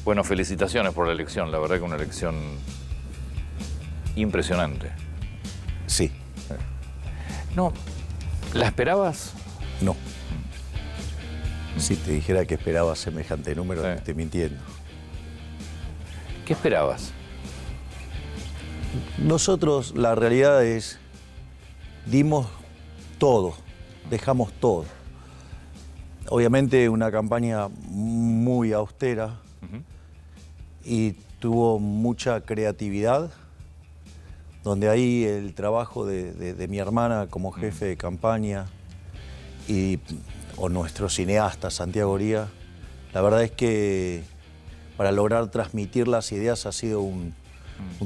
Bueno, felicitaciones por la elección. La verdad que una elección impresionante. Sí. No, ¿la esperabas? No. Si te dijera que esperaba semejante número, Sí. te estoy mintiendo. ¿Qué esperabas? Nosotros, la realidad es, dimos todo, dejamos todo. Obviamente una campaña muy austera y tuvo mucha creatividad, donde ahí el trabajo de mi hermana como jefe de campaña o nuestro cineasta Santiago Oría, la verdad es que para lograr transmitir las ideas ha sido un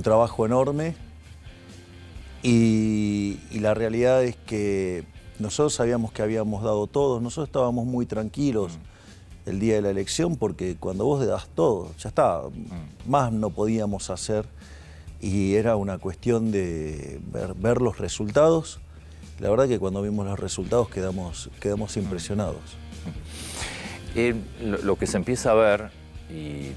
trabajo enorme y la realidad es que nosotros sabíamos que habíamos dado todo, nosotros estábamos muy tranquilos el día de la elección porque cuando vos das todo, ya está, más no podíamos hacer y era una cuestión de ver los resultados. La verdad que cuando vimos los resultados quedamos impresionados. Lo que se empieza a ver, y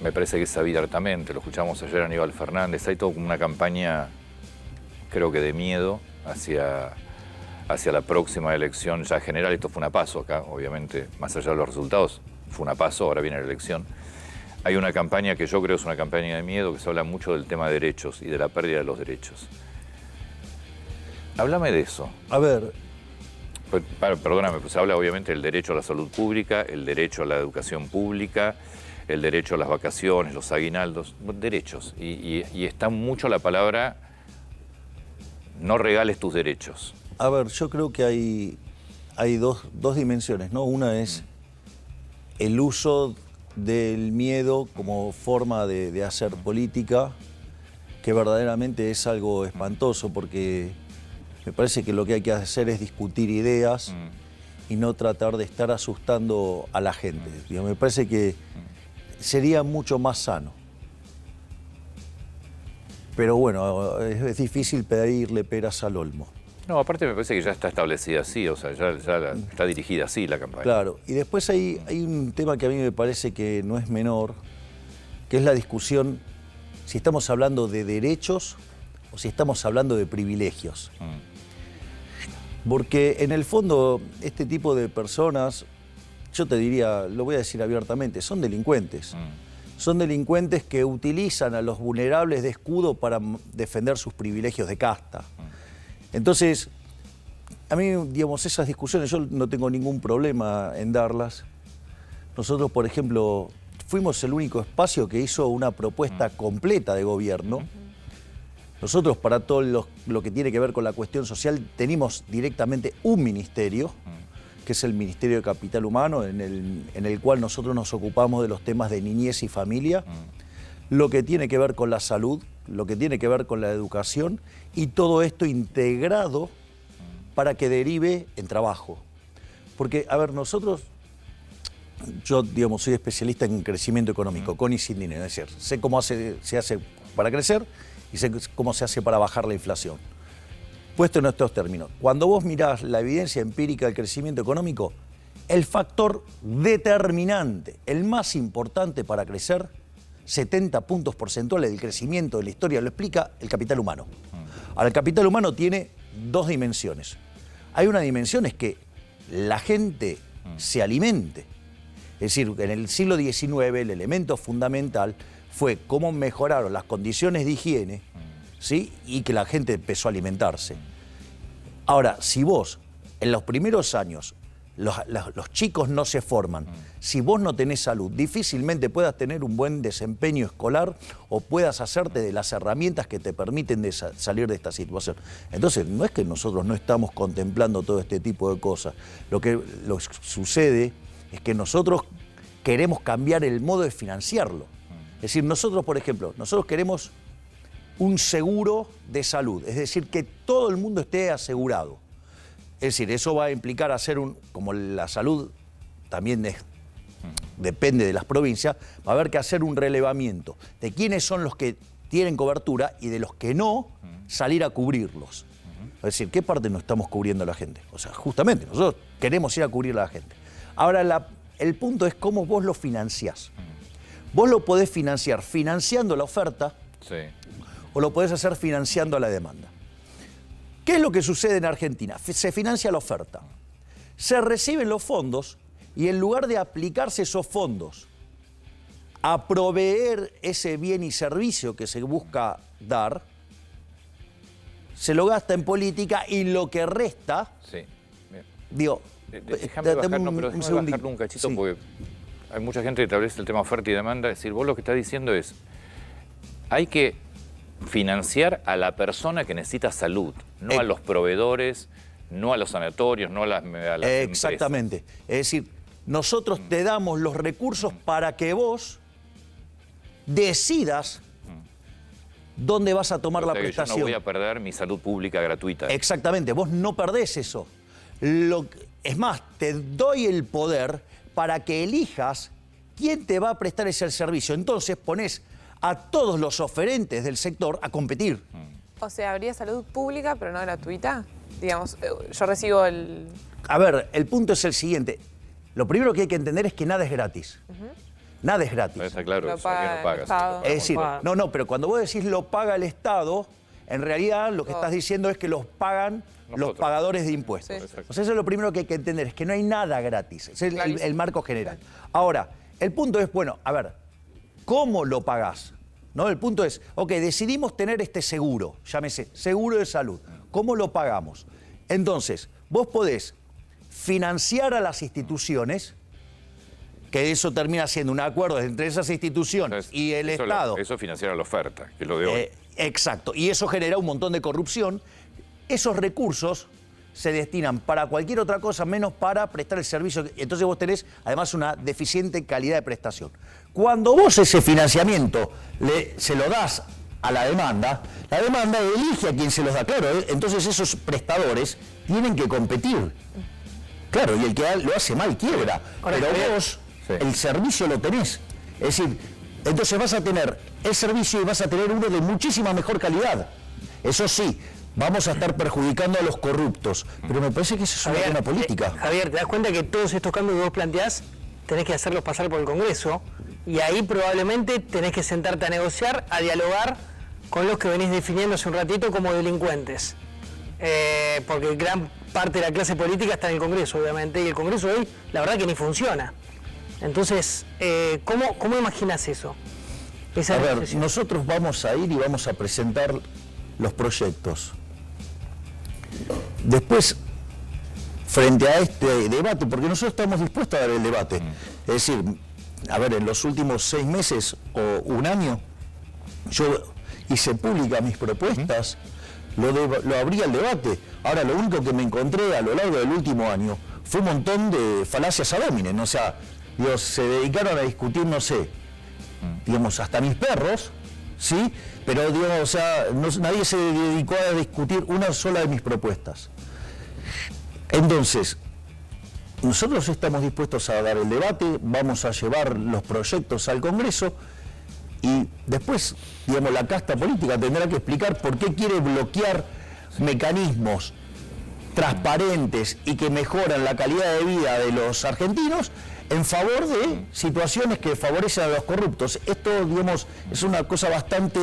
me parece que es abiertamente, lo escuchamos ayer a Aníbal Fernández, hay toda una campaña, creo que de miedo, hacia la próxima elección ya general. Esto fue una paso acá, obviamente, más allá de los resultados, fue una paso, ahora viene la elección. Hay una campaña que yo creo es una campaña de miedo, que se habla mucho del tema de derechos y de la pérdida de los derechos. Háblame de eso. A ver. Perdóname, pues se habla obviamente del derecho a la salud pública, el derecho a la educación pública, el derecho a las vacaciones, los aguinaldos, derechos. Y está mucho la palabra, no regales tus derechos. A ver, yo creo que hay dos dimensiones, ¿no? Una es el uso del miedo como forma de hacer política, que verdaderamente es algo espantoso, porque me parece que lo que hay que hacer es discutir ideas y no tratar de estar asustando a la gente. Me parece que sería mucho más sano. Pero bueno, es difícil pedirle peras al olmo. No, aparte me parece que ya está establecida así, o sea, ya está dirigida así la campaña. Claro, y después hay un tema que a mí me parece que no es menor, que es la discusión si estamos hablando de derechos o si estamos hablando de privilegios. Porque en el fondo este tipo de personas, yo te diría, lo voy a decir abiertamente, son delincuentes. Son delincuentes que utilizan a los vulnerables de escudo para defender sus privilegios de casta. Entonces, a mí, digamos, esas discusiones yo no tengo ningún problema en darlas. Nosotros, por ejemplo, fuimos el único espacio que hizo una propuesta completa de gobierno. Nosotros, para todo lo que tiene que ver con la cuestión social, tenemos directamente un ministerio, que es el Ministerio de Capital Humano, en el cual nosotros nos ocupamos de los temas de niñez y familia, lo que tiene que ver con la salud, lo que tiene que ver con la educación, y todo esto integrado para que derive en trabajo. Porque, a ver, yo, digamos, soy especialista en crecimiento económico, con y sin dinero, es decir, sé cómo se hace para crecer y sé cómo se hace para bajar la inflación. Puesto en estos términos, cuando vos mirás la evidencia empírica del crecimiento económico, el factor determinante, el más importante para crecer, 70 puntos porcentuales del crecimiento de la historia, lo explica el capital humano. Ahora, el capital humano tiene dos dimensiones. Hay una dimensión, es que la gente se alimente. Es decir, en el siglo XIX el elemento fundamental fue cómo mejoraron las condiciones de higiene, ¿sí? Y que la gente empezó a alimentarse. Ahora, si vos en los primeros años los chicos no se forman, si vos no tenés salud, difícilmente puedas tener un buen desempeño escolar o puedas hacerte de las herramientas que te permiten salir de esta situación. Entonces, no es que nosotros no estamos contemplando todo este tipo de cosas. Lo que sucede es que nosotros queremos cambiar el modo de financiarlo. Es decir, nosotros, por ejemplo, nosotros queremos un seguro de salud, es decir, que todo el mundo esté asegurado. Es decir, eso va a implicar hacer como la salud también depende de las provincias, va a haber que hacer un relevamiento de quiénes son los que tienen cobertura y de los que no, salir a cubrirlos. Es decir, ¿qué parte no estamos cubriendo a la gente? O sea, justamente, nosotros queremos ir a cubrir a la gente. Ahora, el punto es cómo vos lo financiás. Vos lo podés financiar financiando la oferta Sí. o lo podés hacer financiando la demanda. ¿Qué es lo que sucede en Argentina? Se financia la oferta, se reciben los fondos y en lugar de aplicarse esos fondos a proveer ese bien y servicio que se busca dar, se lo gasta en política y lo que resta, Sí. Bien. digo, Déjame bajar, no, pero déjame bajarlo un cachito, Sí. porque hay mucha gente que establece el tema oferta y demanda. Es decir, vos lo que estás diciendo es, hay que financiar a la persona que necesita salud, no a los proveedores, no a los sanatorios, no a las Exactamente. Es decir, nosotros te damos los recursos para que vos decidas dónde vas a tomar la empresas. O sea, que prestación. yo no voy a perder mi salud pública gratuita. Exactamente, vos no perdés eso. Es más, te doy el poder para que elijas quién te va a prestar ese servicio. Entonces ponés a todos los oferentes del sector a competir. O sea, habría salud pública, pero no gratuita. Digamos, yo recibo el... A ver, el punto es el siguiente. Lo primero que hay que entender es que nada es gratis. Nada es gratis. Está claro, Lo eso, ¿a quién paga lo el pagas? Estado. Es decir, no, pero cuando vos decís lo paga el Estado, en realidad lo que estás diciendo es que los pagan los Nosotros. pagadores de impuestos. Sí. O sea, eso es lo primero que hay que entender, es que no hay nada gratis. Ese es Clarísimo. el marco general. Ahora, el punto es, bueno, a ver, ¿cómo lo pagás? ¿No? El punto es, ok, decidimos tener este seguro, llámese, seguro de salud. ¿Cómo lo pagamos? Entonces, vos podés financiar a las instituciones, que eso termina siendo un acuerdo entre esas instituciones Entonces, y el eso Estado. Eso es financiar la oferta, que es lo de hoy. Exacto, y eso genera un montón de corrupción. Esos recursos se destinan para cualquier otra cosa menos para prestar el servicio. Entonces vos tenés además una deficiente calidad de prestación. Cuando vos ese financiamiento se lo das a la demanda elige a quien se los da. Claro, entonces esos prestadores tienen que competir. Claro, y el que lo hace mal quiebra. Correcto. Pero vos el servicio lo tenés. Es decir, entonces vas a tener el servicio y vas a tener uno de muchísima mejor calidad. Eso sí, vamos a estar perjudicando a los corruptos. Pero me parece que eso es una buena política. Javier, ¿te das cuenta que todos estos cambios que vos planteás tenés que hacerlos pasar por el Congreso? Y ahí probablemente tenés que sentarte a negociar, a dialogar con los que venís definiendo hace un ratito como delincuentes. Porque gran parte de la clase política está en el Congreso, obviamente, y el Congreso hoy, la verdad que ni funciona. Entonces, ¿cómo imaginás eso? Esa A ver, negociación. nosotros vamos a ir y vamos a presentar los proyectos. Después, frente a este debate, porque nosotros estamos dispuestos a dar el debate, es decir, a ver, en los últimos 6 meses o un año, yo hice públicas mis propuestas, lo abrí al debate. Ahora, lo único que me encontré a lo largo del último año fue un montón de falacias ad hominem, o sea, Dios, se dedicaron a discutir, no sé, digamos, hasta mis perros, ¿sí? Pero, digamos, o sea, nadie se dedicó a discutir una sola de mis propuestas. Entonces, nosotros estamos dispuestos a dar el debate, vamos a llevar los proyectos al Congreso y después, digamos, la casta política tendrá que explicar por qué quiere bloquear mecanismos transparentes y que mejoran la calidad de vida de los argentinos en favor de situaciones que favorecen a los corruptos. Esto, digamos, es una cosa bastante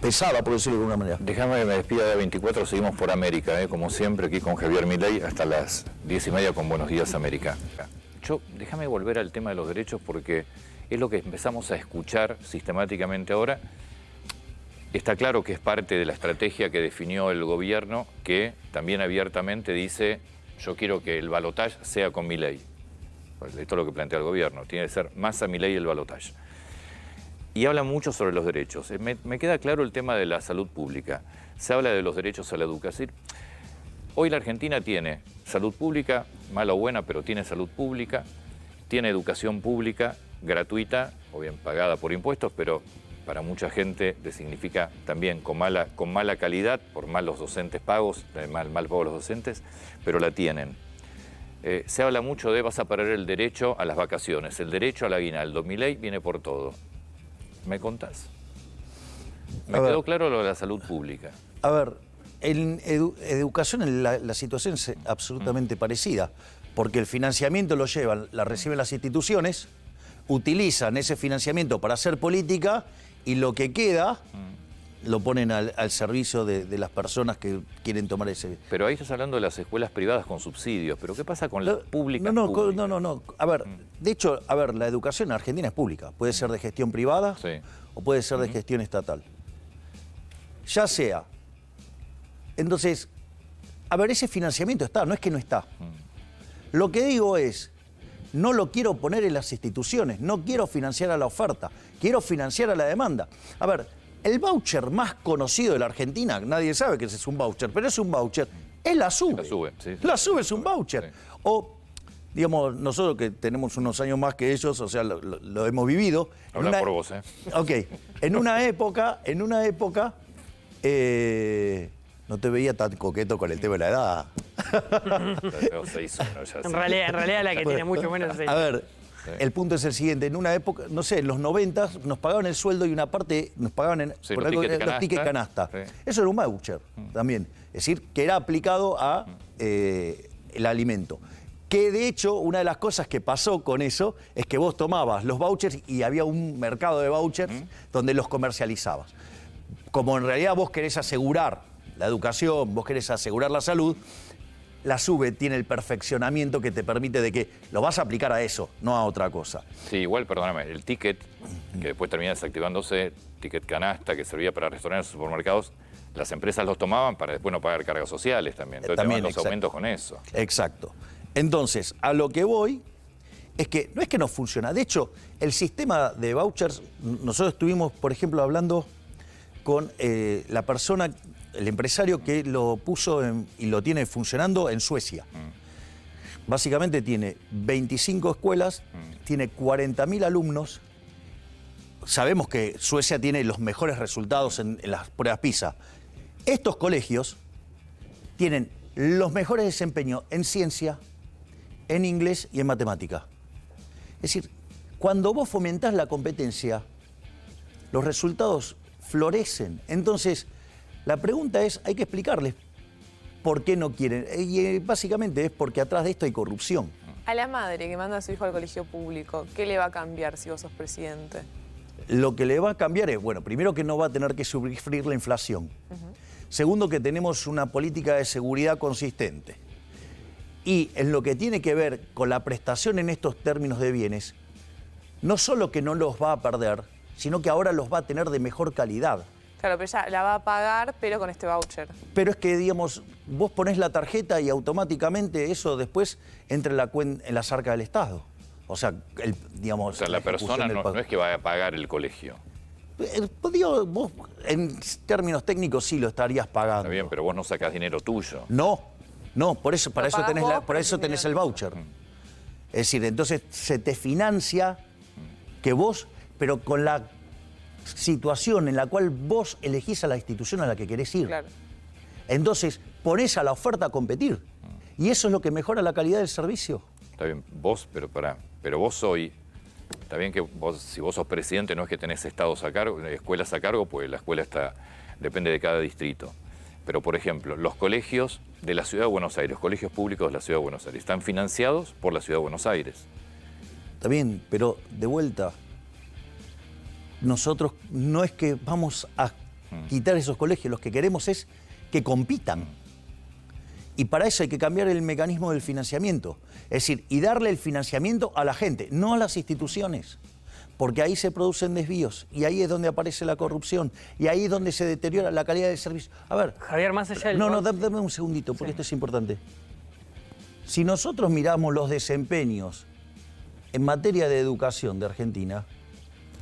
pesada, por decirlo de alguna manera. Déjame que me despida de 24, seguimos por América, como siempre, aquí con Javier Milei hasta las 10:30 con Buenos Días América. Déjame volver al tema de los derechos porque es lo que empezamos a escuchar sistemáticamente ahora. Está claro que es parte de la estrategia que definió el gobierno, que también abiertamente dice, yo quiero que el balotaje sea con Milei. Pues esto es lo que plantea el gobierno, tiene que ser más a Milei el balotaje. Y habla mucho sobre los derechos. Me queda claro el tema de la salud pública. Se habla de los derechos a la educación. Hoy la Argentina tiene salud pública, mala o buena, pero tiene salud pública, tiene educación pública, gratuita, o bien pagada por impuestos, pero para mucha gente le significa también con mala calidad, por malos docentes pagos, mal pagos los docentes, pero la tienen. Se habla mucho de vas a perder el derecho a las vacaciones, el derecho al aguinaldo. Milei viene por todo. ¿Me contás? Me quedó claro lo de la salud pública. A ver, en educación la situación es absolutamente parecida, porque el financiamiento lo reciben las instituciones, utilizan ese financiamiento para hacer política y lo que queda lo ponen al servicio de las personas que quieren tomar ese... Pero ahí estás hablando de las escuelas privadas con subsidios, pero ¿qué pasa con las públicas? No. A ver, de hecho, la educación en Argentina es pública. Puede ser de gestión privada o puede ser de gestión estatal. Ya sea. Entonces, ese financiamiento está, no es que no está. Lo que digo es, no lo quiero poner en las instituciones, no quiero financiar a la oferta, quiero financiar a la demanda. A ver, el voucher más conocido de la Argentina, nadie sabe que ese es un voucher, pero es un voucher, es la SUBE. La SUBE, sí. La SUBE es un voucher. Sí. O, digamos, nosotros que tenemos unos años más que ellos, o sea, lo hemos vivido. Habla por vos, ¿eh? Ok. En una época, no te veía tan coqueto con el tema de la edad. En realidad la que tiene mucho menos es ella. A ver, el punto es el siguiente. En una época, no sé, en los 90 nos pagaban el sueldo y una parte nos pagaban por algo, los tickets canasta. Sí. Eso era un voucher también. Es decir, que era aplicado a el alimento. Que de hecho, una de las cosas que pasó con eso es que vos tomabas los vouchers y había un mercado de vouchers donde los comercializabas. Como en realidad vos querés asegurar la educación, vos querés asegurar la salud, la SUBE tiene el perfeccionamiento que te permite de que lo vas a aplicar a eso, no a otra cosa. Sí, igual, perdóname, el ticket, que después termina desactivándose, ticket canasta, que servía para restaurantes y supermercados, las empresas los tomaban para después no pagar cargas sociales también. Entonces también los aumentos con eso. Exacto. Entonces, a lo que voy es que no es que no funciona. De hecho, el sistema de vouchers, nosotros estuvimos, por ejemplo, hablando con la persona, el empresario que lo puso y lo tiene funcionando en Suecia. Básicamente tiene 25 escuelas, tiene 40.000 alumnos. Sabemos que Suecia tiene los mejores resultados en las pruebas PISA. Estos colegios tienen los mejores desempeños en ciencia, en inglés y en matemática. Es decir, cuando vos fomentás la competencia, los resultados florecen. Entonces, la pregunta es, hay que explicarles por qué no quieren. Y básicamente es porque atrás de esto hay corrupción. A la madre que manda a su hijo al colegio público, ¿qué le va a cambiar si vos sos presidente? Lo que le va a cambiar es, bueno, primero que no va a tener que sufrir la inflación. Segundo, que tenemos una política de seguridad consistente. Y en lo que tiene que ver con la prestación en estos términos de bienes, no solo que no los va a perder, sino que ahora los va a tener de mejor calidad. Claro, pero ya la va a pagar, pero con este voucher. Pero es que, digamos, vos ponés la tarjeta y automáticamente eso después entra en las arcas del Estado. O sea, digamos... O sea, la persona no es que vaya a pagar el colegio. Digo, vos en términos técnicos sí lo estarías pagando. Está bien, pero vos no sacás dinero tuyo. No, para eso tenés el voucher. Es decir, entonces se te financia que vos, pero con la situación en la cual vos elegís a la institución a la que querés ir. Claro. Entonces ponés a la oferta a competir. Y eso es lo que mejora la calidad del servicio. Está bien, vos, pero vos hoy, está bien que vos, si vos sos presidente, no es que tenés estados a cargo, escuelas a cargo, pues la escuela depende de cada distrito. Pero, por ejemplo, los colegios de la Ciudad de Buenos Aires, los colegios públicos de la Ciudad de Buenos Aires, están financiados por la Ciudad de Buenos Aires. Está bien, pero de vuelta, nosotros no es que vamos a quitar esos colegios, lo que queremos es que compitan. Y para eso hay que cambiar el mecanismo del financiamiento. Es decir, y darle el financiamiento a la gente, no a las instituciones. Porque ahí se producen desvíos y ahí es donde aparece la corrupción y ahí es donde se deteriora la calidad del servicio. A ver... Javier, más allá del... Dame un segundito, porque esto es importante. Si nosotros miramos los desempeños en materia de educación de Argentina,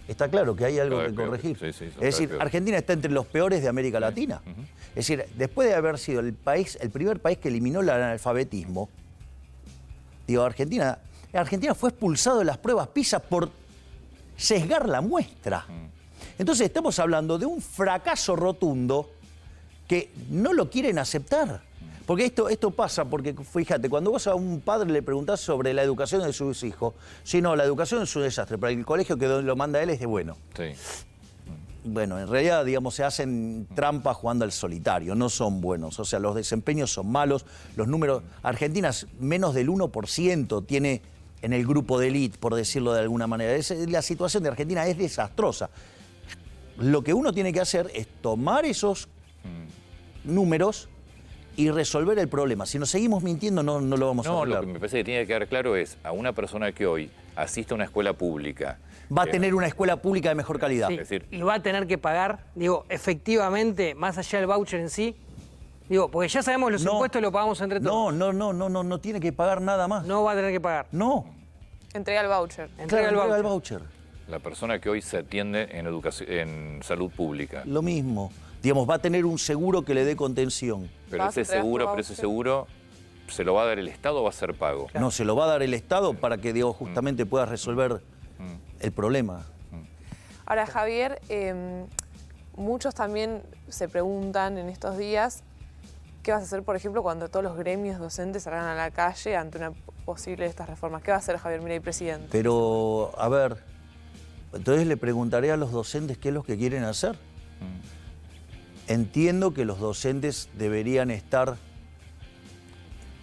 está claro que hay algo que corregir. Sí, es decir, Argentina está entre los peores de América Latina. Es decir, después de haber sido el primer país que eliminó el analfabetismo, digo, Argentina fue expulsado de las pruebas PISA por sesgar la muestra. Entonces estamos hablando de un fracaso rotundo que no lo quieren aceptar. Porque esto pasa, porque fíjate, cuando vos a un padre le preguntás sobre la educación de sus hijos, si no, la educación es un desastre, pero el colegio que lo manda él es de bueno. Sí. Bueno, en realidad, digamos, se hacen trampas jugando al solitario, no son buenos. O sea, los desempeños son malos, los números... Argentina menos del 1% tiene en el grupo de élite, por decirlo de alguna manera. La situación de Argentina es desastrosa. Lo que uno tiene que hacer es tomar esos números y resolver el problema. Si nos seguimos mintiendo, no lo vamos a arreglar. Lo que me parece que tiene que quedar claro es a una persona que hoy asiste a una escuela pública. Va a tener una escuela pública de mejor calidad. Sí, Es decir, y va a tener que pagar, digo, efectivamente, más allá del voucher en sí, digo, porque ya sabemos los impuestos lo pagamos entre todos. No tiene que pagar nada más. No va a tener que pagar. No. Entrega el voucher. Entrega el Entrega voucher. el voucher. la persona que hoy se atiende en educación, en salud pública. Lo mismo. Digamos, va a tener un seguro que le dé contención. Pero ese seguro se lo va a dar el Estado o va a ser pago. No, se lo va a dar el Estado para que, digo, justamente pueda resolver el problema. Ahora, Javier, muchos también se preguntan en estos días qué vas a hacer, por ejemplo, cuando todos los gremios docentes salgan a la calle ante una posible de estas reformas. ¿Qué va a hacer Javier Milei, presidente? Pero, a ver, entonces le preguntaré a los docentes qué es lo que quieren hacer. Entiendo que los docentes deberían estar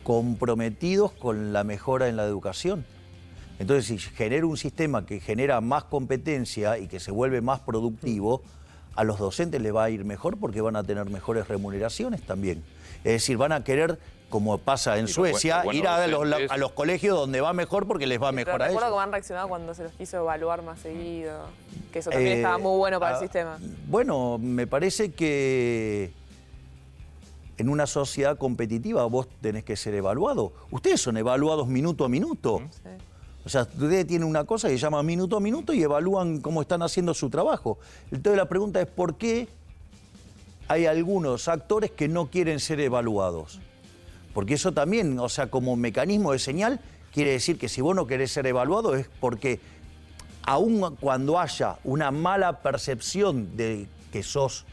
comprometidos con la mejora en la educación. Entonces, si genera un sistema que genera más competencia y que se vuelve más productivo, a los docentes les va a ir mejor porque van a tener mejores remuneraciones también. Es decir, van a querer, como pasa en Suecia, ir a los colegios donde va mejor porque les va mejor a ellos. Recuerdo cómo han reaccionado cuando se los quiso evaluar más seguido, que eso también estaba muy bueno para el sistema. Bueno, me parece que en una sociedad competitiva vos tenés que ser evaluado. Ustedes son evaluados minuto a minuto. Sí. O sea, ustedes tienen una cosa que se llama minuto a minuto y evalúan cómo están haciendo su trabajo. Entonces la pregunta es ¿por qué hay algunos actores que no quieren ser evaluados? Porque eso también, o sea, como mecanismo de señal, quiere decir que si vos no querés ser evaluado es porque aun cuando haya una mala percepción de que sos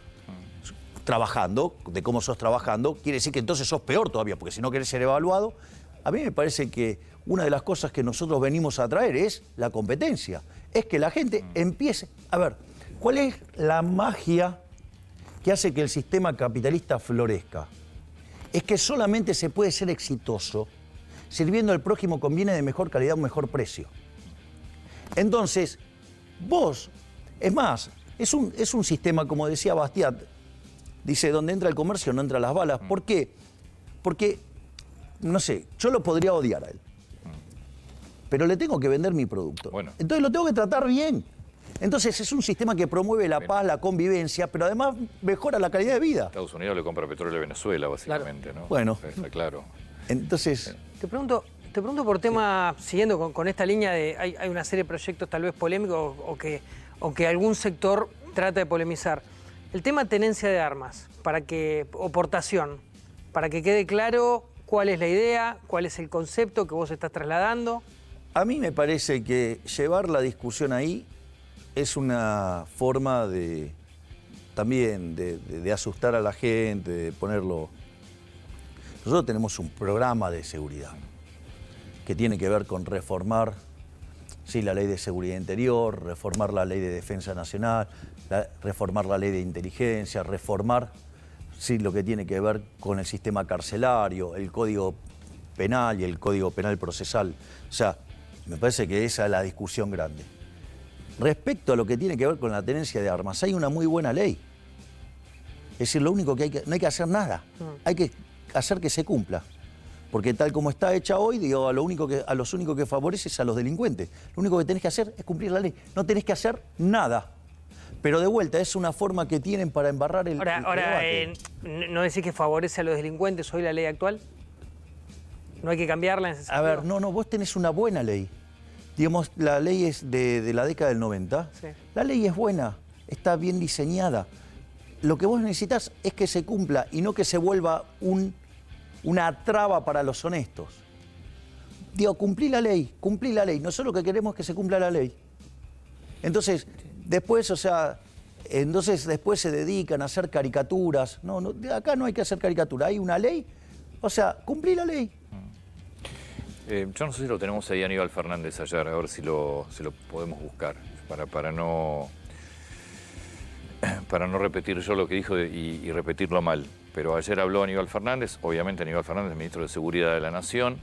trabajando, de cómo sos trabajando, quiere decir que entonces sos peor todavía, porque si no querés ser evaluado, a mí me parece que una de las cosas que nosotros venimos a traer es la competencia. Es que la gente empiece... A ver, ¿cuál es la magia que hace que el sistema capitalista florezca? Es que solamente se puede ser exitoso sirviendo al prójimo con bienes de mejor calidad a un mejor precio. Entonces, vos, es más, es un sistema, como decía Bastiat, dice, donde entra el comercio no entran las balas. ¿Por qué? Porque, no sé, yo lo podría odiar a él, pero le tengo que vender mi producto. Bueno. Entonces lo tengo que tratar bien. Entonces es un sistema que promueve la paz, la convivencia, pero además mejora la calidad de vida. Estados Unidos le compra petróleo a Venezuela, básicamente, ¿no? Bueno. Está claro. Entonces... Te pregunto por tema, siguiendo con esta línea de hay una serie de proyectos tal vez polémicos o que algún sector trata de polemizar. El tema tenencia de armas, o portación, para que quede claro cuál es la idea, cuál es el concepto que vos estás trasladando. A mí me parece que llevar la discusión ahí es una forma de también de asustar a la gente, de ponerlo... Nosotros tenemos un programa de seguridad que tiene que ver con reformar la ley de seguridad interior, reformar la ley de defensa nacional, reformar la ley de inteligencia, reformar lo que tiene que ver con el sistema carcelario, el código penal y el código penal procesal. O sea, me parece que esa es la discusión grande. Respecto a lo que tiene que ver con la tenencia de armas, hay una muy buena ley. Es decir, lo único que no hay que hacer nada, hay que hacer que se cumpla. Porque tal como está hecha hoy, digo, a los únicos que favorece es a los delincuentes. Lo único que tenés que hacer es cumplir la ley. No tenés que hacer nada. Pero de vuelta, es una forma que tienen para embarrar el debate. ¿No decís que favorece a los delincuentes hoy la ley actual? ¿No hay que cambiarla en ese sentido? A ver, no, vos tenés una buena ley. Digamos, la ley es de la década del 90. Sí. La ley es buena, está bien diseñada. Lo que vos necesitas es que se cumpla y no que se vuelva una traba para los honestos. Digo, cumplí la ley. Nosotros lo que queremos es que se cumpla la ley. Entonces, después se dedican a hacer caricaturas. No, acá no hay que hacer caricatura, hay una ley. O sea, cumplí la ley. Yo no sé si lo tenemos ahí a Aníbal Fernández ayer, a ver si lo podemos buscar, para no repetir yo lo que dijo y repetirlo mal. Pero ayer habló Aníbal Fernández, obviamente Aníbal Fernández, ministro de Seguridad de la Nación.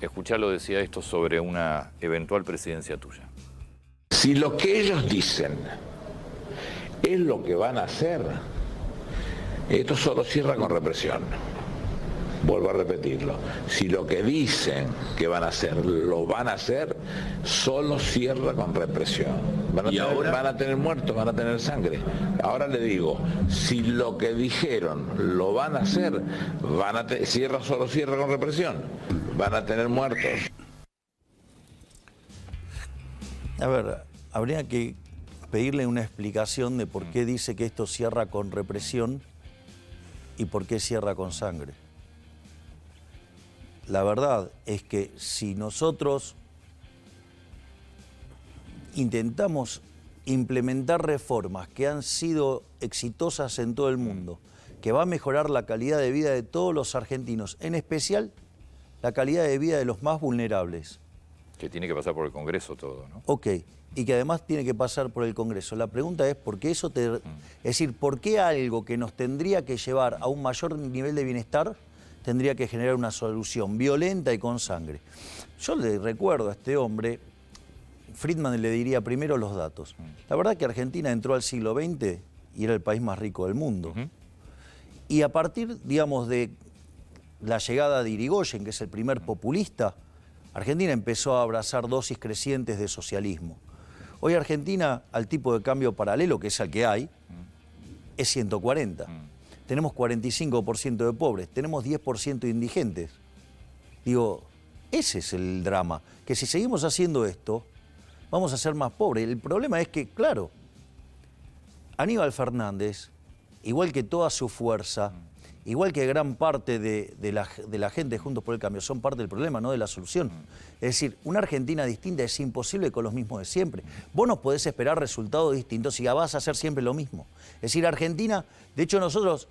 Escuchalo, decía esto sobre una eventual presidencia tuya. Si lo que ellos dicen es lo que van a hacer, esto solo cierra con represión. Vuelvo a repetirlo. Si lo que dicen que van a hacer lo van a hacer, solo cierra con represión. Van a tener muertos, van a tener sangre. Ahora le digo, si lo que dijeron lo van a hacer, solo cierra con represión. Van a tener muertos. A ver, habría que pedirle una explicación de por qué dice que esto cierra con represión y por qué cierra con sangre. La verdad es que si nosotros intentamos implementar reformas que han sido exitosas en todo el mundo, que va a mejorar la calidad de vida de todos los argentinos, en especial la calidad de vida de los más vulnerables. Que tiene que pasar por el Congreso todo, ¿no? Ok, y que además tiene que pasar por el Congreso. La pregunta es, ¿por qué eso es decir, ¿por qué algo que nos tendría que llevar a un mayor nivel de bienestar tendría que generar una solución violenta y con sangre? Yo le recuerdo a este hombre, Friedman le diría primero los datos. La verdad que Argentina entró al siglo XX y era el país más rico del mundo. Y a partir, digamos, de la llegada de Irigoyen, que es el primer populista, Argentina empezó a abrazar dosis crecientes de socialismo. Hoy Argentina, al tipo de cambio paralelo, que es el que hay, es 140. Tenemos 45% de pobres, tenemos 10% de indigentes. Digo, ese es el drama, que si seguimos haciendo esto, vamos a ser más pobres. El problema es que, claro, Aníbal Fernández, igual que toda su fuerza, igual que gran parte de la gente Juntos por el Cambio, son parte del problema, no de la solución. Es decir, una Argentina distinta es imposible con los mismos de siempre. Vos no podés esperar resultados distintos si vas a hacer siempre lo mismo. Es decir, Argentina, de hecho nosotros,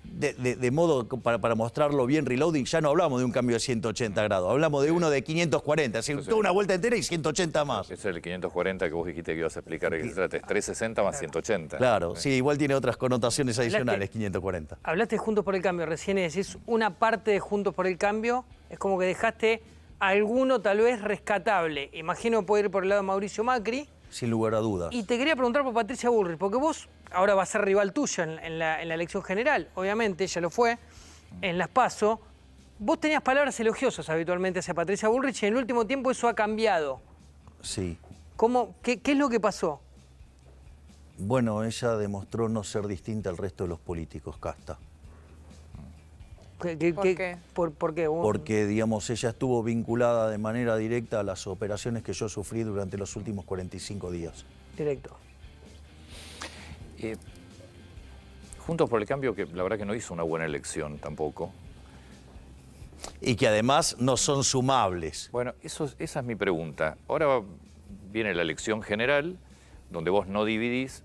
de modo para mostrarlo bien reloading, ya no hablamos de un cambio de 180 grados, hablamos de uno de 540, es decir, toda una vuelta entera y 180 más. Ese es el 540 que vos dijiste que ibas a explicar, que se trata, es 360 más 180. Claro, sí, igual tiene otras connotaciones adicionales, 540. Hablaste de Juntos por el Cambio, recién decís una parte de Juntos por el Cambio, es como que dejaste alguno tal vez rescatable. Imagino puede ir por el lado de Mauricio Macri. Sin lugar a dudas. Y te quería preguntar por Patricia Bullrich, porque vos ahora vas a ser rival tuyo en la elección general, obviamente, ella lo fue, en las PASO. Vos tenías palabras elogiosas habitualmente hacia Patricia Bullrich y en el último tiempo eso ha cambiado. Sí. ¿Qué es lo que pasó? Bueno, ella demostró no ser distinta al resto de los políticos, Casta. ¿Por qué? ¿Por qué? Porque, digamos, ella estuvo vinculada de manera directa a las operaciones que yo sufrí durante los últimos 45 días. Directo. Juntos por el Cambio, que la verdad que no hizo una buena elección tampoco. Y que además no son sumables. Bueno, esa es mi pregunta. Ahora viene la elección general, donde vos no dividís,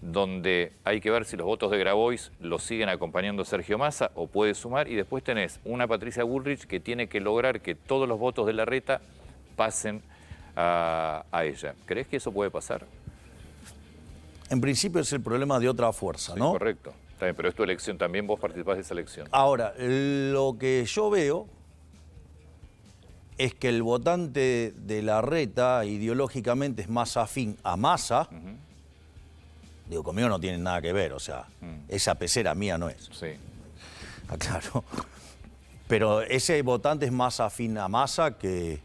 donde hay que ver si los votos de Grabois los siguen acompañando Sergio Massa o puede sumar, y después tenés una Patricia Bullrich que tiene que lograr que todos los votos de Larreta pasen a ella. ¿Crees que eso puede pasar? En principio es el problema de otra fuerza, Sí, ¿no? correcto. Está bien, pero es tu elección, también vos participás de esa elección. Ahora, lo que yo veo es que el votante de Larreta ideológicamente es más afín a Massa. Digo, conmigo no tiene nada que ver, o sea, esa pecera mía no es. Sí. Claro. Pero ese votante es más afín a Massa que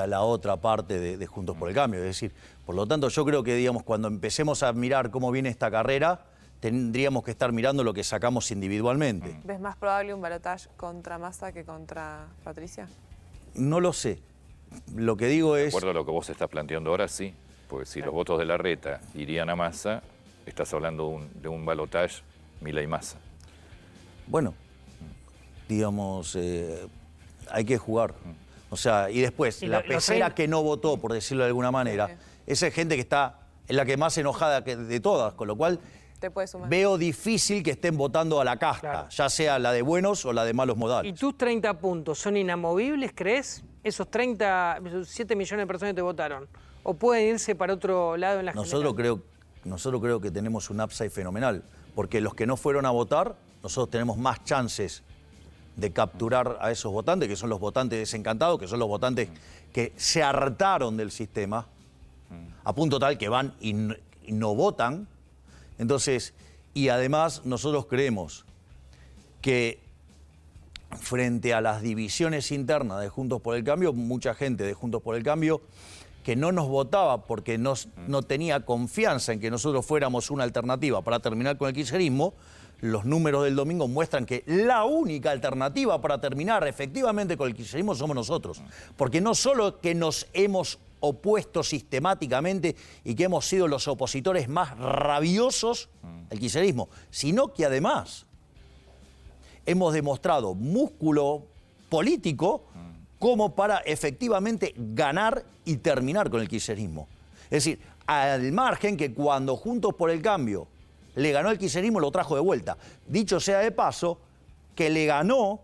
a la otra parte de Juntos por el Cambio. Es decir, por lo tanto, yo creo que, digamos, cuando empecemos a mirar cómo viene esta carrera, tendríamos que estar mirando lo que sacamos individualmente. ¿Ves más probable un balotaje contra Massa que contra Patricia? No lo sé. Lo que digo De es... acuerdo a lo que vos estás planteando ahora, sí. Porque si los votos de Larreta irían a Massa, estás hablando de un balotaje Milei Massa. Bueno, digamos, hay que jugar. O sea, y después, Y la los pecera 30 que no votó, por decirlo de alguna manera, Sí. esa es gente que está, es la que más enojada de todas, con lo cual Te puede sumar. veo difícil que estén votando a la casta, Claro. ya sea la de buenos o la de malos ¿Y modales. tus 30 puntos son inamovibles, crees? Esos 7 millones de personas que te votaron. ¿O pueden irse para otro lado en la Nosotros creo que tenemos un upside fenomenal, porque los que no fueron a votar, nosotros tenemos más chances de capturar a esos votantes, que son los votantes desencantados, que son los votantes que se hartaron del sistema, a punto tal que van y no votan. Entonces, y además nosotros creemos que frente a las divisiones internas de Juntos por el Cambio, mucha gente de Juntos por el Cambio que no nos votaba porque no tenía confianza en que nosotros fuéramos una alternativa para terminar con el kirchnerismo, los números del domingo muestran que la única alternativa para terminar efectivamente con el kirchnerismo somos nosotros. Porque no solo que nos hemos opuesto sistemáticamente y que hemos sido los opositores más rabiosos al kirchnerismo, sino que además hemos demostrado músculo político como para efectivamente ganar y terminar con el kirchnerismo. Es decir, al margen que cuando Juntos por el Cambio le ganó el kirchnerismo, lo trajo de vuelta. Dicho sea de paso, que le ganó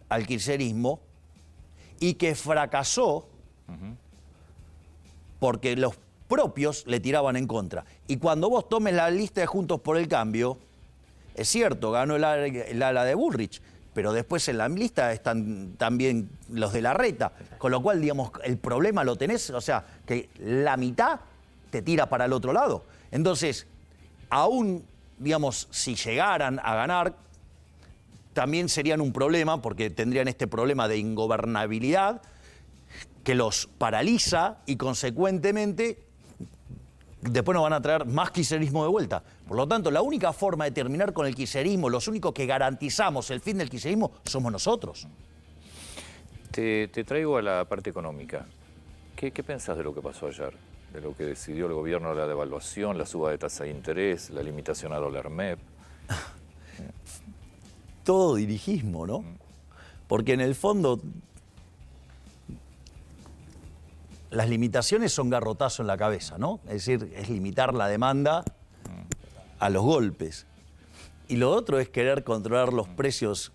al kirchnerismo y que fracasó porque los propios le tiraban en contra. Y cuando vos tomes la lista de Juntos por el Cambio, es cierto, ganó el ala de Bullrich, pero después en la lista están también los de Larreta, con lo cual, digamos, el problema lo tenés, o sea, que la mitad te tira para el otro lado. Entonces, aún, digamos, si llegaran a ganar, también serían un problema, porque tendrían este problema de ingobernabilidad que los paraliza y, consecuentemente, después nos van a traer más kirchnerismo de vuelta. Por lo tanto, la única forma de terminar con el kirchnerismo, los únicos que garantizamos el fin del kirchnerismo, somos nosotros. Te traigo a la parte económica. ¿Qué pensás de lo que pasó ayer? De lo que decidió el gobierno, la devaluación, la suba de tasa de interés, la limitación a dólar MEP. Todo dirigismo, ¿no? Porque en el fondo las limitaciones son garrotazo en la cabeza, ¿no? Es decir, es limitar la demanda a los golpes. Y lo otro es querer controlar los precios,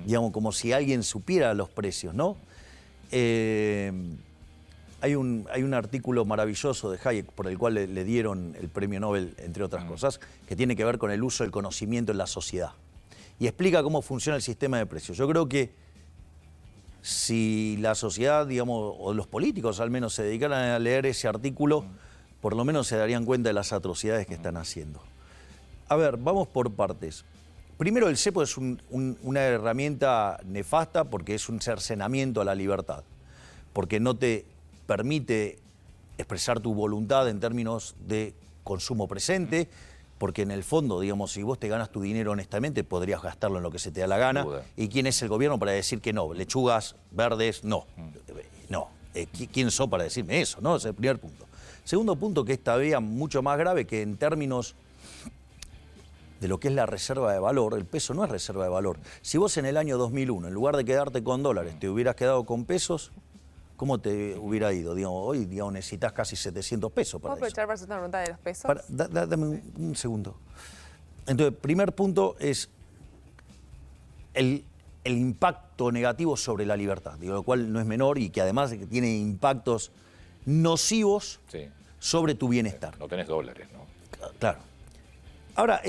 digamos, como si alguien supiera los precios, ¿no? Hay un artículo maravilloso de Hayek por el cual le dieron el premio Nobel, entre otras cosas, que tiene que ver con el uso del conocimiento en la sociedad. Y explica cómo funciona el sistema de precios. Yo creo que si la sociedad, digamos, o los políticos al menos se dedicaran a leer ese artículo, por lo menos se darían cuenta de las atrocidades que están haciendo. A ver, vamos por partes. Primero, el cepo es una herramienta nefasta porque es un cercenamiento a la libertad, porque no te permite expresar tu voluntad en términos de consumo presente, porque en el fondo, digamos, si vos te ganas tu dinero honestamente, podrías gastarlo en lo que se te da la gana. ¿Y quién es el gobierno para decir que no? Lechugas, verdes, no. No. ¿Quién sos para decirme eso? ¿No? Ese es el primer punto. Segundo punto, que es todavía mucho más grave, que en términos de lo que es la reserva de valor, el peso no es reserva de valor. Si vos en el año 2001, en lugar de quedarte con dólares, te hubieras quedado con pesos, ¿cómo te hubiera ido? Digamos, hoy, digamos, necesitas casi 700 pesos para eso. ¿Puedo aprovechar para hacer una pregunta de los pesos? Dame un segundo. Entonces, primer punto es el impacto negativo sobre la libertad, digo, lo cual no es menor y que además tiene impactos nocivos sobre tu bienestar. No tenés dólares, ¿no? Claro. Ahora,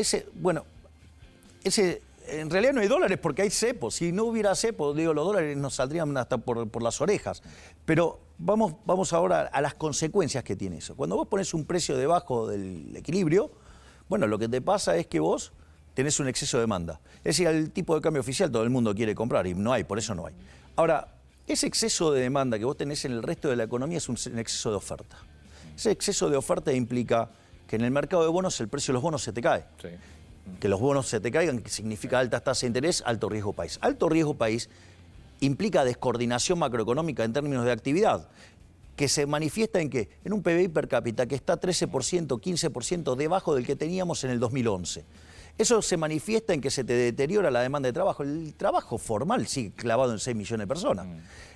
en realidad no hay dólares porque hay cepo. Si no hubiera cepo, digo, los dólares nos saldrían hasta por las orejas. Pero vamos ahora a las consecuencias que tiene eso. Cuando vos pones un precio debajo del equilibrio, bueno, lo que te pasa es que vos tenés un exceso de demanda. Es decir, el tipo de cambio oficial todo el mundo quiere comprar y no hay, por eso no hay. Ahora, ese exceso de demanda que vos tenés en el resto de la economía es un exceso de oferta. Ese exceso de oferta implica que en el mercado de bonos el precio de los bonos se te cae. Sí. Que los bonos se te caigan, que significa altas tasas de interés, alto riesgo país. Alto riesgo país implica descoordinación macroeconómica en términos de actividad, que se manifiesta en ¿qué? En un PBI per cápita que está 13%, 15% debajo del que teníamos en el 2011. Eso se manifiesta en que se te deteriora la demanda de trabajo. El trabajo formal sigue clavado en 6 millones de personas.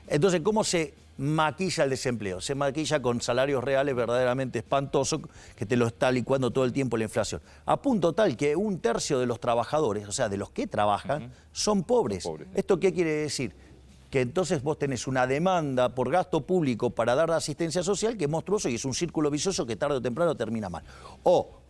Entonces, ¿cómo se maquilla el desempleo? Se maquilla con salarios reales verdaderamente espantosos que te lo está licuando todo el tiempo la inflación. A punto tal que 1/3 de los trabajadores, o sea, de los que trabajan, son pobres. ¿Esto qué quiere decir? Que entonces vos tenés una demanda por gasto público para dar asistencia social que es monstruoso y es un círculo vicioso que tarde o temprano termina mal. O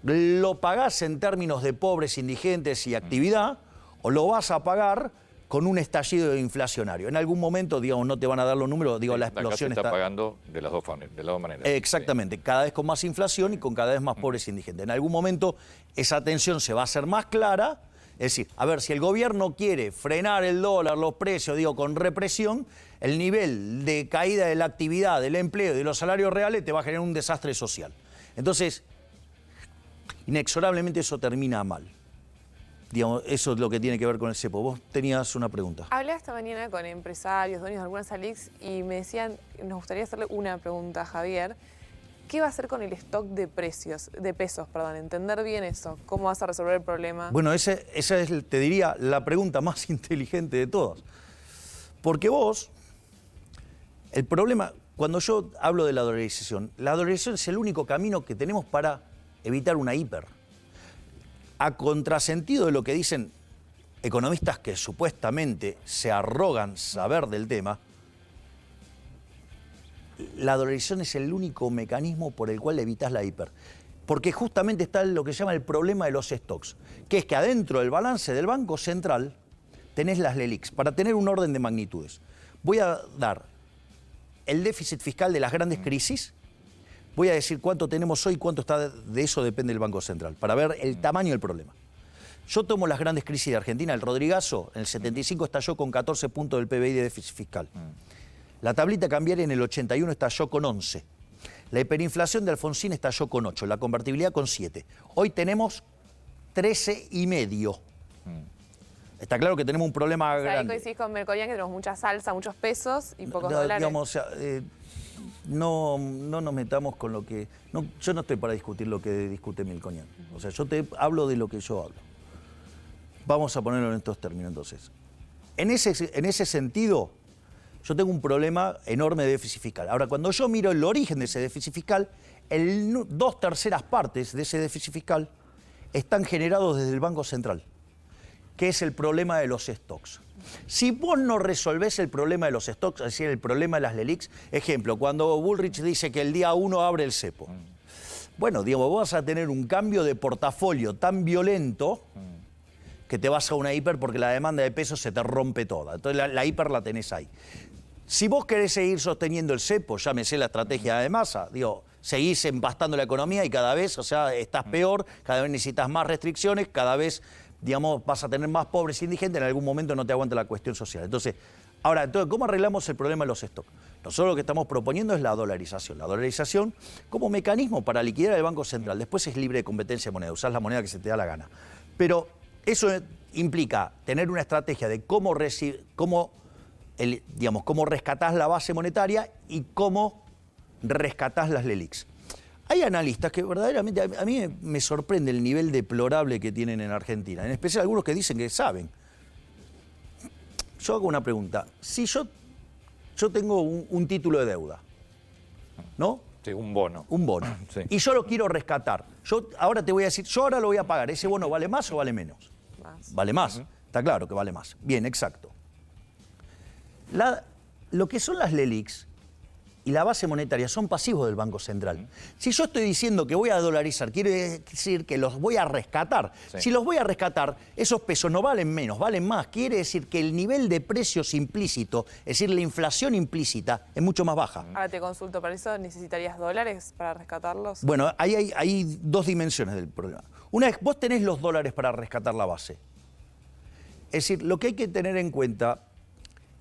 lo pagás en términos de pobres, indigentes y actividad, o lo vas a pagar con un estallido inflacionario. En algún momento, digamos, no te van a dar los números, digo, la explosión acá se está pagando de las dos maneras. Exactamente, cada vez con más inflación y con cada vez más pobres indigentes. En algún momento esa tensión se va a hacer más clara, es decir, a ver, si el gobierno quiere frenar el dólar, los precios, digo, con represión, el nivel de caída de la actividad, del empleo y de los salarios reales te va a generar un desastre social. Entonces, inexorablemente eso termina mal. Digamos, eso es lo que tiene que ver con el cepo. Vos tenías una pregunta. Hablé esta mañana con empresarios, dueños de algunas ALICs y me decían, nos gustaría hacerle una pregunta a Javier. ¿Qué va a hacer con el stock de pesos? Entender bien eso. ¿Cómo vas a resolver el problema? Bueno, esa es, te diría, la pregunta más inteligente de todas. Porque vos, el problema, cuando yo hablo de la dolarización es el único camino que tenemos para evitar una hiper. A contrasentido de lo que dicen economistas que supuestamente se arrogan saber del tema, la dolarización es el único mecanismo por el cual evitas la hiper. Porque justamente está lo que se llama el problema de los stocks, que es que adentro del balance del Banco Central tenés las LELIQs, para tener un orden de magnitudes. Voy a dar el déficit fiscal de las grandes crisis. Voy a decir cuánto tenemos hoy y cuánto está, de eso depende el Banco Central, para ver el tamaño del problema. Yo tomo las grandes crisis de Argentina. El Rodrigazo en el 75 estalló con 14 puntos del PBI de déficit fiscal. La tablita cambiaria en el 81 estalló con 11. La hiperinflación de Alfonsín estalló con 8. La convertibilidad con 7. Hoy tenemos 13,5. Está claro que tenemos un problema grande. Ahí coincidís con Melconian, que tenemos mucha salsa, muchos pesos y pocos dólares. Digamos, no nos metamos con lo que... yo no estoy para discutir lo que discute Melconian. O sea, yo te hablo de lo que yo hablo. Vamos a ponerlo en estos términos, entonces. En ese sentido, yo tengo un problema enorme de déficit fiscal. Ahora, cuando yo miro el origen de ese déficit fiscal, 2/3 partes de ese déficit fiscal están generados desde el Banco Central, que es el problema de los stocks. Si vos no resolvés el problema de los stocks, es decir, el problema de las LELIQs, ejemplo, cuando Bullrich dice que el día 1 abre el cepo, bueno, digamos, vos vas a tener un cambio de portafolio tan violento que te vas a una hiper porque la demanda de pesos se te rompe toda. Entonces la hiper la tenés ahí. Si vos querés seguir sosteniendo el cepo, llámese la estrategia de Massa, digo, seguís empastando la economía y cada vez, o sea, estás peor, cada vez necesitas más restricciones, cada vez, digamos, vas a tener más pobres indigentes, en algún momento no te aguanta la cuestión social. Entonces, ¿cómo arreglamos el problema de los stocks? Nosotros lo que estamos proponiendo es la dolarización. La dolarización como mecanismo para liquidar el Banco Central. Después es libre de competencia de moneda, usás la moneda que se te da la gana. Pero eso implica tener una estrategia de cómo rescatás la base monetaria y cómo rescatás las LELIQs. Hay analistas que verdaderamente a mí me sorprende el nivel deplorable que tienen en Argentina, en especial algunos que dicen que saben. Yo hago una pregunta. Si yo tengo un título de deuda, ¿no? Sí, un bono. Un bono. Sí. Y yo lo quiero rescatar. Ahora te voy a decir, yo ahora lo voy a pagar. ¿Ese bono vale más o vale menos? Más. Vale más. Está claro que vale más. Bien, exacto. Lo que son las LELIQs y la base monetaria son pasivos del Banco Central. Si yo estoy diciendo que voy a dolarizar, quiere decir que los voy a rescatar. Sí. Si los voy a rescatar, esos pesos no valen menos, valen más. Quiere decir que el nivel de precios implícito, es decir, la inflación implícita, es mucho más baja. Ahora te consulto, ¿para eso necesitarías dólares para rescatarlos? Bueno, hay dos dimensiones del problema. Una es, vos tenés los dólares para rescatar la base. Es decir, lo que hay que tener en cuenta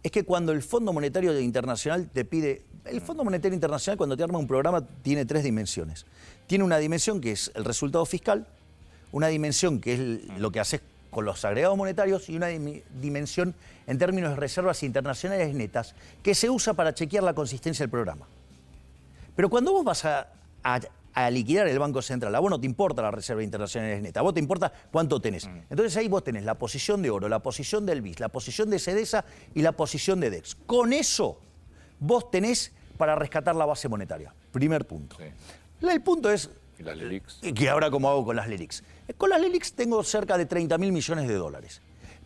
es que cuando el Fondo Monetario Internacional te pide... El Fondo Monetario Internacional, cuando te arma un programa, tiene 3 dimensiones. Tiene una dimensión que es el resultado fiscal, una dimensión que es lo que haces con los agregados monetarios y una dimensión en términos de reservas internacionales netas que se usa para chequear la consistencia del programa. Pero cuando vos vas a liquidar el Banco Central, a vos no te importa la reserva internacional neta, a vos te importa cuánto tenés. Entonces ahí vos tenés la posición de oro, la posición del BIS, la posición de SEDESA y la posición de DEX. Con eso vos tenés para rescatar la base monetaria. Primer punto. Sí. El punto es... ¿Y las LELIQs? Que ahora cómo hago con las LELIQs. Con las LELIQs tengo cerca de 30.000 millones de dólares.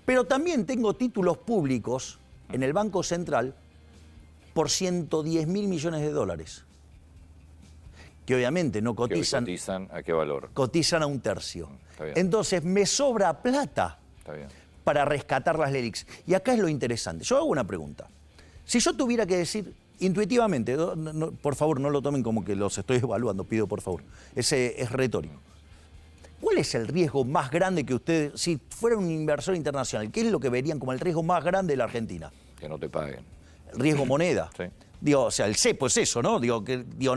Pero también tengo títulos públicos en el Banco Central por 110.000 millones de dólares. Que obviamente no cotizan. ¿Que cotizan a qué valor? Cotizan a 1/3. Está bien. Entonces me sobra plata Está bien. para rescatar las LELIQs. Y acá es lo interesante. Yo hago una pregunta. Si yo tuviera que decir intuitivamente, por favor, no lo tomen como que los estoy evaluando, pido por favor. Ese es retórico. ¿Cuál es el riesgo más grande que ustedes, si fuera un inversor internacional, qué es lo que verían como el riesgo más grande de la Argentina? Que no te paguen. El riesgo moneda. Sí. Digo, o sea, el cepo es eso, ¿no? Digo,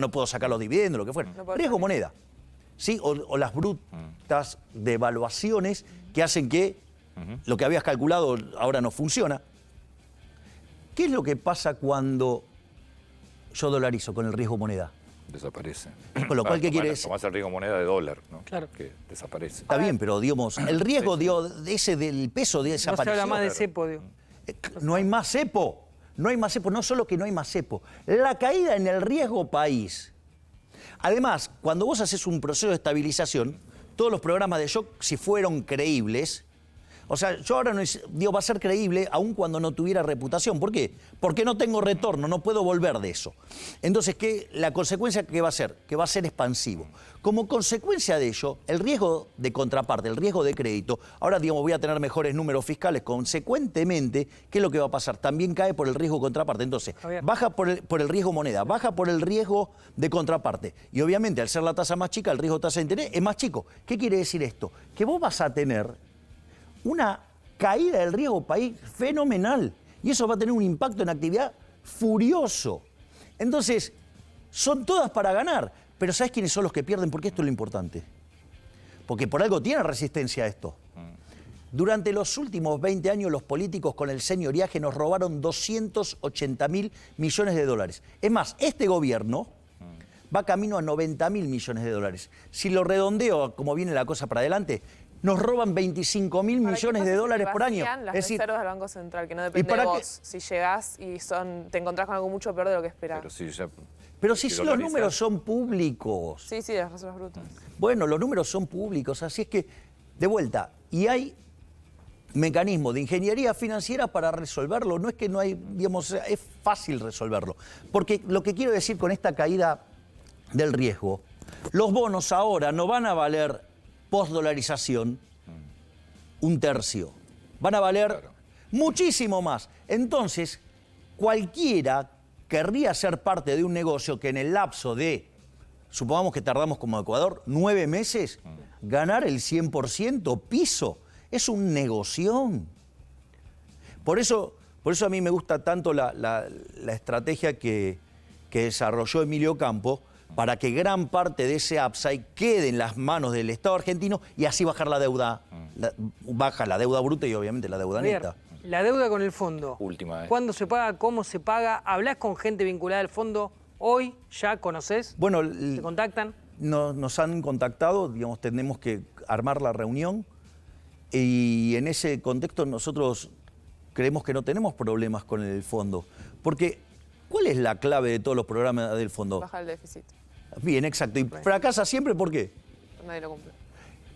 no puedo sacar los dividendos, lo que fuera. No Riesgo moneda. ¿Sí? O las brutas devaluaciones que hacen que lo que habías calculado ahora no funciona. ¿Qué es lo que pasa cuando yo dolarizo con el riesgo moneda? Desaparece. Con lo cual, ¿qué quiere decir? Tomás el riesgo moneda de dólar, ¿no? Claro. Que desaparece. Está bien, pero digamos, el riesgo ese del peso de No se desaparición. habla más de cepo, digo. No hay más cepo. No hay más cepo. No solo que no hay más cepo. La caída en el riesgo país. Además, cuando vos haces un proceso de estabilización, todos los programas de shock, si fueron creíbles, o sea, yo ahora no digo, va a ser creíble aun cuando no tuviera reputación. ¿Por qué? Porque no tengo retorno, no puedo volver de eso. Entonces, la consecuencia que va a ser? Que va a ser expansivo. Como consecuencia de ello, el riesgo de contraparte, el riesgo de crédito, ahora digamos, voy a tener mejores números fiscales, consecuentemente, ¿qué es lo que va a pasar? También cae por el riesgo contraparte. Entonces, baja por el riesgo moneda, baja por el riesgo de contraparte. Y obviamente, al ser la tasa más chica, el riesgo de tasa de interés es más chico. ¿Qué quiere decir esto? Que vos vas a tener una caída del riesgo país fenomenal. Y eso va a tener un impacto en actividad furioso. Entonces, son todas para ganar. Pero ¿sabes quiénes son los que pierden? Porque esto es lo importante. Porque por algo tiene resistencia a esto. Durante los últimos 20 años, los políticos con el señoriaje nos robaron 280.000 millones de dólares. Es más, este gobierno va camino a 90.000 millones de dólares. Si lo redondeo, como viene la cosa para adelante, nos roban 25.000 millones de dólares por año. Las Es decir, reservas del Banco Central, que no depende de vos. Si llegás y te encontrás con algo mucho peor de lo que esperabas. pero si los números son públicos. Sí, las reservas brutas. Bueno, los números son públicos, así es que, de vuelta, y hay mecanismos de ingeniería financiera para resolverlo. No es que no hay, digamos, es fácil resolverlo. Porque lo que quiero decir con esta caída del riesgo, los bonos ahora no van a valer post-dolarización un tercio. Van a valer muchísimo más. Entonces, cualquiera querría ser parte de un negocio que en el lapso de, supongamos que tardamos como Ecuador, 9 meses, ganar el 100% piso, es un negoción. Por eso a mí me gusta tanto la estrategia que desarrolló Emilio Campo, para que gran parte de ese upside quede en las manos del Estado argentino y así bajar la deuda. Baja la deuda bruta y obviamente la deuda neta. La deuda con el fondo. Última vez. ¿Cuándo se paga? ¿Cómo se paga? ¿Hablás con gente vinculada al fondo? ¿Hoy ya conocés? Bueno, ¿Te contactan? Nos han contactado, digamos, tenemos que armar la reunión y en ese contexto nosotros creemos que no tenemos problemas con el fondo. Porque, ¿cuál es la clave de todos los programas del fondo? Baja el déficit. Bien, exacto. ¿Y fracasa siempre por qué? Nadie lo cumple.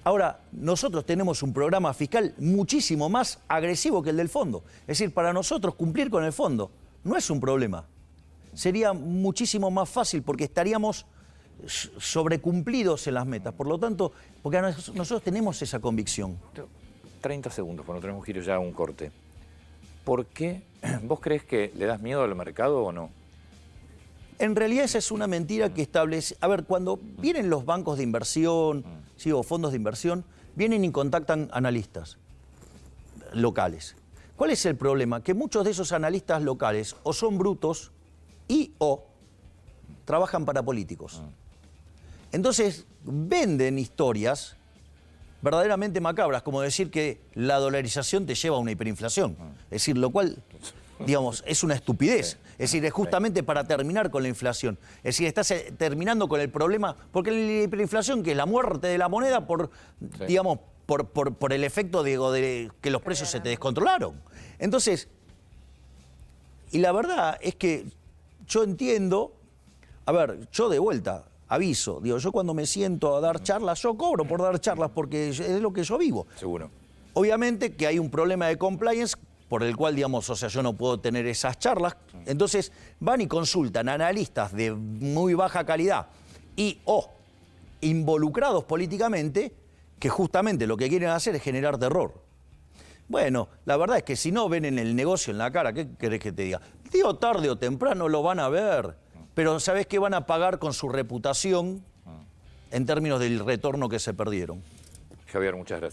Ahora, nosotros tenemos un programa fiscal muchísimo más agresivo que el del fondo. Es decir, para nosotros cumplir con el fondo no es un problema. Sería muchísimo más fácil porque estaríamos sobrecumplidos en las metas. Por lo tanto, porque nosotros tenemos esa convicción. 30 segundos, cuando tenemos que ir ya a un corte. ¿Por qué? ¿Vos crees que le das miedo al mercado o no? En realidad esa es una mentira que establece... A ver, cuando vienen los bancos de inversión, ¿sí? O fondos de inversión, vienen y contactan analistas locales. ¿Cuál es el problema? Que muchos de esos analistas locales o son brutos o trabajan para políticos. Entonces venden historias verdaderamente macabras, como decir que la dolarización te lleva a una hiperinflación. Es decir, lo cual, digamos, es una estupidez. Es decir, es justamente para terminar con la inflación. Es decir, estás terminando con el problema, porque la hiperinflación, que es la muerte de la moneda digamos, por el efecto de que los precios se te descontrolaron. Entonces, y la verdad es que yo entiendo, a ver, yo de vuelta aviso, digo, yo cuando me siento a dar charlas, yo cobro por dar charlas porque es lo que yo vivo. Seguro. Obviamente que hay un problema de compliance por el cual, digamos, o sea, yo no puedo tener esas charlas. Entonces van y consultan a analistas de muy baja calidad o involucrados políticamente, que justamente lo que quieren hacer es generar terror. Bueno, la verdad es que si no ven en el negocio en la cara, ¿qué querés que te diga? Digo, tarde o temprano lo van a ver, pero ¿sabés qué van a pagar con su reputación en términos del retorno que se perdieron? Javier, muchas gracias.